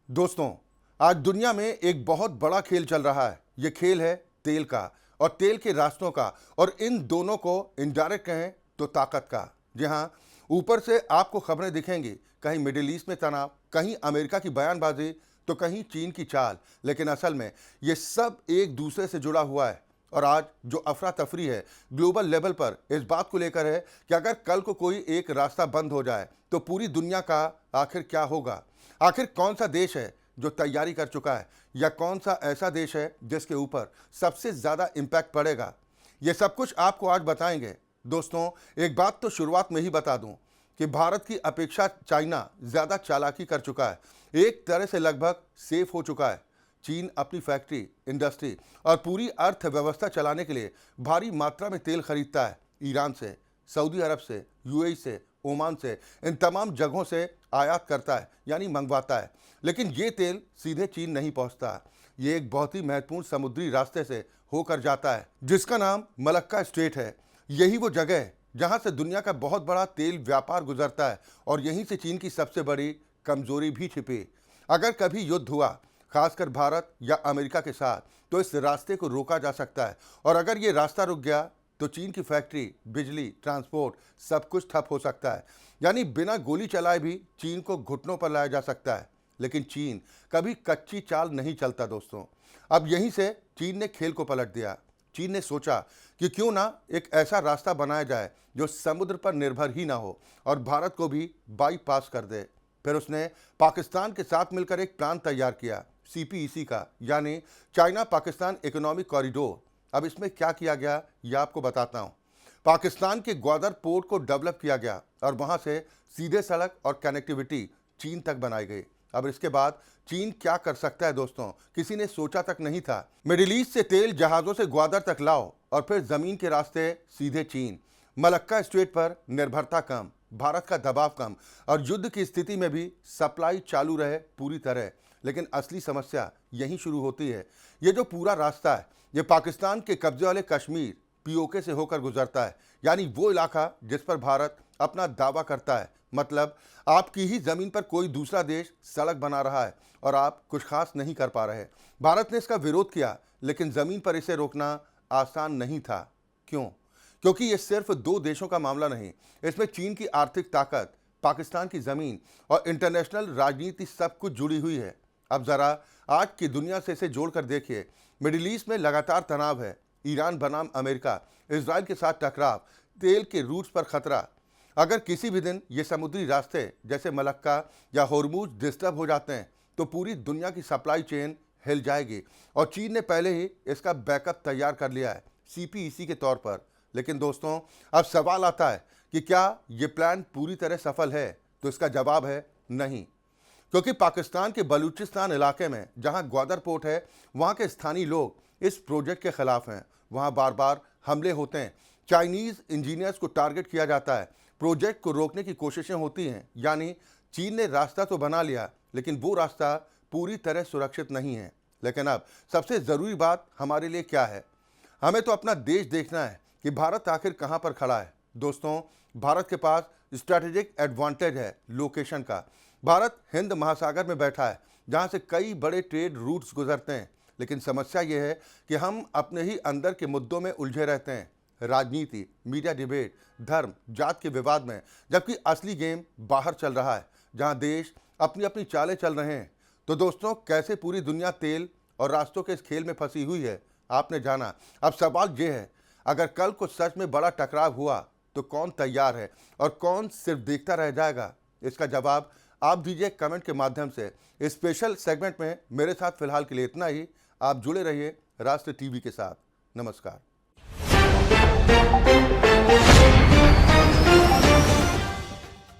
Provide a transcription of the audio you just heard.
दोस्तों, आज दुनिया में एक बहुत बड़ा खेल चल रहा है। ये खेल है तेल का और तेल के रास्तों का, और इन दोनों को इनडायरेक्ट कहें तो ताकत का। जी हाँ, ऊपर से आपको खबरें दिखेंगी, कहीं मिडिल ईस्ट में तनाव, कहीं अमेरिका की बयानबाजी, तो कहीं चीन की चाल, लेकिन असल में ये सब एक दूसरे से जुड़ा हुआ है। और आज जो अफरा तफरी है ग्लोबल लेवल पर इस बात को लेकर है कि अगर कल को कोई एक रास्ता बंद हो जाए तो पूरी दुनिया का आखिर क्या होगा। आखिर कौन सा देश है जो तैयारी कर चुका है, या कौन सा ऐसा देश है जिसके ऊपर सबसे ज़्यादा इम्पैक्ट पड़ेगा। ये सब कुछ आपको आज बताएंगे। दोस्तों, एक बात तो शुरुआत में ही बता दूं कि भारत की अपेक्षा चाइना ज़्यादा चालाकी कर चुका है, एक तरह से लगभग सेफ हो चुका है। चीन अपनी फैक्ट्री, इंडस्ट्री और पूरी अर्थव्यवस्था चलाने के लिए भारी मात्रा में तेल खरीदता है। ईरान से, सऊदी अरब से, यूएई से, ओमान से, इन तमाम जगहों से आयात करता है, यानी मंगवाता है। लेकिन ये तेल सीधे चीन नहीं पहुंचता। ये एक बहुत ही महत्वपूर्ण समुद्री रास्ते से होकर जाता है, जिसका नाम मलक्का स्ट्रेट है। यही वो जगह है जहां से दुनिया का बहुत बड़ा तेल व्यापार गुजरता है, और यहीं से चीन की सबसे बड़ी कमजोरी भी छिपी। अगर कभी युद्ध हुआ, खासकर भारत या अमेरिका के साथ, तो इस रास्ते को रोका जा सकता है। और अगर ये रास्ता रुक गया तो चीन की फैक्ट्री, बिजली, ट्रांसपोर्ट सब कुछ ठप हो सकता है। यानी बिना गोली चलाए भी चीन को घुटनों पर लाया जा सकता है। लेकिन चीन कभी कच्ची चाल नहीं चलता दोस्तों। अब यहीं से चीन ने खेल को पलट दिया। चीन ने सोचा कि क्यों ना एक ऐसा रास्ता बनाया जाए जो समुद्र पर निर्भर ही ना हो और भारत को भी बाईपास कर दे। फिर उसने पाकिस्तान के साथ मिलकर एक प्लान तैयार किया, सीपीईसी का, यानी चाइना पाकिस्तान इकोनॉमिक कॉरिडोर। अब इसमें क्या किया गया ये आपको बताता हूँ। पाकिस्तान के ग्वादर पोर्ट को डेवलप किया गया और वहाँ से सीधे सड़क और कनेक्टिविटी चीन तक बनाई गई। अब इसके बाद चीन क्या कर सकता है दोस्तों, किसी ने सोचा तक नहीं था। मिडिल ईस्ट से तेल जहाज़ों से ग्वादर तक लाओ और फिर ज़मीन के रास्ते सीधे चीन। मलक्का स्ट्रेट पर निर्भरता कम, भारत का दबाव कम, और युद्ध की स्थिति में भी सप्लाई चालू रहे पूरी तरह। लेकिन असली समस्या यहीं शुरू होती है। ये जो पूरा रास्ता है, ये पाकिस्तान के कब्जे वाले कश्मीर, पीओके से होकर गुजरता है, यानी वो इलाका जिस पर भारत अपना दावा करता है। मतलब आपकी ही जमीन पर कोई दूसरा देश सड़क बना रहा है और आप कुछ खास नहीं कर पा रहे। भारत ने इसका विरोध किया, लेकिन जमीन पर इसे रोकना आसान नहीं था। क्यों? क्योंकि ये सिर्फ दो देशों का मामला नहीं, इसमें चीन की आर्थिक ताकत, पाकिस्तान की जमीन और इंटरनेशनल राजनीति सब कुछ जुड़ी हुई है। अब जरा आज की दुनिया से इसे जोड़कर देखिए। मिडिल ईस्ट में लगातार तनाव है। ईरान बनाम अमेरिका, इजराइल के साथ टकराव, तेल के रूट्स पर खतरा। अगर किसी भी दिन ये समुद्री रास्ते जैसे मलक्का या होर्मुज डिस्टर्ब हो जाते हैं तो पूरी दुनिया की सप्लाई चेन हिल जाएगी। और चीन ने पहले ही इसका बैकअप तैयार कर लिया है, सीपीईसी के तौर पर। लेकिन दोस्तों, अब सवाल आता है कि क्या ये प्लान पूरी तरह सफल है? तो इसका जवाब है नहीं। क्योंकि पाकिस्तान के बलूचिस्तान इलाके में जहां ग्वादर पोर्ट है, वहां के स्थानीय लोग इस प्रोजेक्ट के खिलाफ हैं। वहां बार बार हमले होते हैं, चाइनीज इंजीनियर्स को टारगेट किया जाता है, प्रोजेक्ट को रोकने की कोशिशें होती हैं। यानी चीन ने रास्ता तो बना लिया, लेकिन वो रास्ता पूरी तरह सुरक्षित नहीं है। लेकिन अब सबसे ज़रूरी बात हमारे लिए क्या है? हमें तो अपना देश देखना है कि भारत आखिर कहाँ पर खड़ा है। दोस्तों, भारत के पास स्ट्रैटेजिक एडवांटेज है लोकेशन का। भारत हिंद महासागर में बैठा है, जहाँ से कई बड़े ट्रेड रूट्स गुजरते हैं। लेकिन समस्या यह है कि हम अपने ही अंदर के मुद्दों में उलझे रहते हैं, राजनीति, मीडिया डिबेट, धर्म, जात के विवाद में, जबकि असली गेम बाहर चल रहा है, जहाँ देश अपनी अपनी चालें चल रहे हैं। तो दोस्तों, कैसे पूरी दुनिया तेल और रास्तों के इस खेल में फंसी हुई है, आपने जाना। अब सवाल ये है, अगर कल को सच में बड़ा टकराव हुआ तो कौन तैयार है और कौन सिर्फ देखता रह जाएगा? इसका जवाब आप दीजिए कमेंट के माध्यम से। इस स्पेशल सेगमेंट में मेरे साथ फिलहाल के लिए इतना ही। आप जुड़े रहिए राष्ट्र टीवी के साथ। नमस्कार।